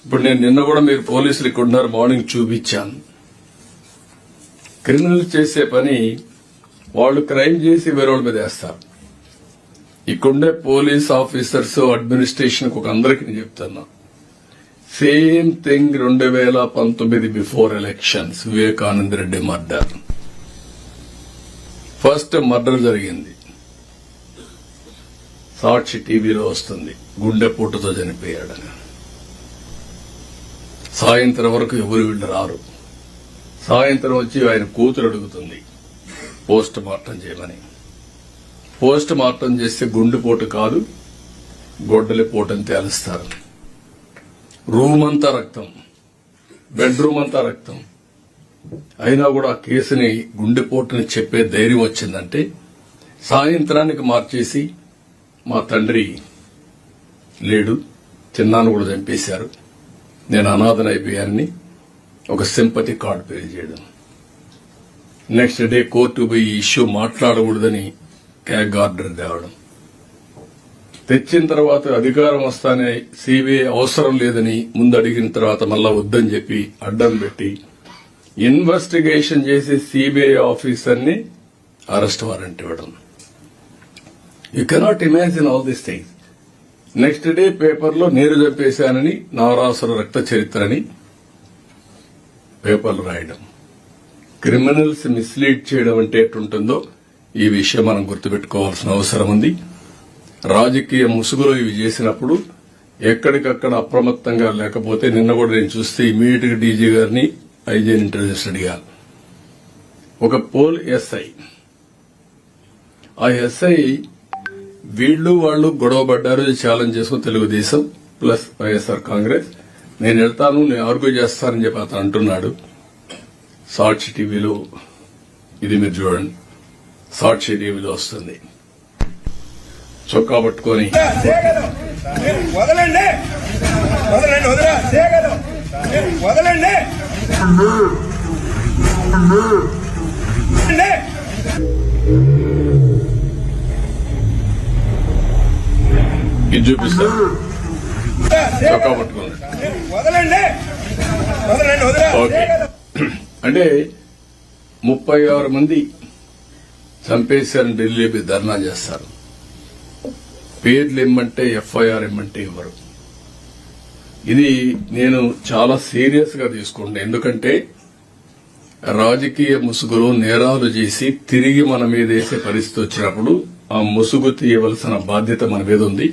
ఇప్పుడు నేను నిన్న కూడా మీరు పోలీసులు ఇక్కడ ఉన్నారు, మార్నింగ్ చూపించాను. క్రిమినల్ చేసే పని వాళ్ళు క్రైమ్ చేసి వేరే వాళ్ళ మీద వేస్తారు. ఇక్కడుండే పోలీస్ ఆఫీసర్స్ అడ్మినిస్ట్రేషన్ ఒక అందరికీ నేను చెప్తున్నా, same thing 2019 before elections Vivekananda Reddy murder. First murder జరిగింది, సాక్షి టీవీలో వస్తుంది, గుండెపోటుతో చనిపోయాడని. సాయంత్రం వరకు ఎవరు వీళ్ళు రారు. సాయంత్రం వచ్చి ఆయన కూతురు అడుగుతుంది పోస్ట్ మార్టం చేయమని. పోస్ట్ మార్టం చేస్తే గుండెపోటు కాదు, గొడ్డలిపోటు అని తేలుస్తారు. రూమ్ అంతా రక్తం, బెడ్రూమ్ అంతా రక్తం. అయినా కూడా ఆ కేసుని గుండెపోటుని చెప్పే ధైర్యం వచ్చిందంటే సాయంత్రానికి మార్చేసి మా తండ్రి లేడు, చిన్నాను కూడా చంపేశారు, నేను అనాథనైపోయానని ఒక సింపతి కార్డు పే చేయడం. నెక్స్ట్ డే కోర్టు పోయి ఇష్యూ మాట్లాడకూడదని క్యాగ్ ఆర్డర్ తేవడం. తెచ్చిన తర్వాత అధికారం వస్తానే సిబిఐ అవసరం లేదని ముందు అడిగిన తర్వాత మళ్ళా వద్దని చెప్పి అడ్డం పెట్టి ఇన్వెస్టిగేషన్ చేసి సిబిఐ ఆఫీసర్ని అరెస్ట్ వారెంట్ ఇవ్వడం. You cannot imagine all these things. Next day పేపర్లో నేను చంపేశానని, నవరాసుల రక్త చరిత్ర అని పేపర్లు రాయడం. క్రిమినల్స్ మిస్లీడ్ చేయడం అంటే ఎట్టుంటుందో ఈ విషయం మనం గుర్తుపెట్టుకోవాల్సిన అవసరం ఉంది. రాజకీయ ముసుగులో ఇవి చేసినప్పుడు ఎక్కడికక్కడ అప్రమత్తంగా లేకపోతే, నిన్న కూడా నేను చూస్తే ఇమీడియట్ గా డీజీ గారిని ఐజీని ఇంటెలిజెన్స్ అడిగాను. ఒక పోల్ ఎస్ఐ, ఆ ఎస్ఐ వీళ్లు వాళ్ళు గొడవ పడ్డారు, ఛాలెంజ్ చేసుకుని తెలుగుదేశం ప్లస్ వైఎస్ఆర్ కాంగ్రెస్, నేను వెళ్తాను, నేను ఆర్గ్యూ చేస్తానని చెప్పి అతను అంటున్నాడు. సాక్షి టీవీలో ఇది మీరు చూడండి, సాక్షి టీవీలో వస్తుంది. చొక్కా పట్టుకొని వదలండి, వదలండి, వదలండి. ఇది చూపిస్తా, చొక్కా పట్టుకోండి. వదలండి, వదలండి, ఓకే. అంటే 36 మంది చంపేశారని ఢిల్లీ ధర్నా చేస్తారు. పేర్లు ఇమ్మంటే ఎఫ్ఐఆర్ ఇమ్మంటే ఇవ్వరు. ఇది నేను చాలా సీరియస్ గా తీసుకుంటా. ఎందుకంటే రాజకీయ ముసుగులో నేరాలు చేసి తిరిగి మన మీద వేసే పరిస్థితి వచ్చినప్పుడు ఆ ముసుగు తీయవలసిన బాధ్యత మన మీద ఉంది.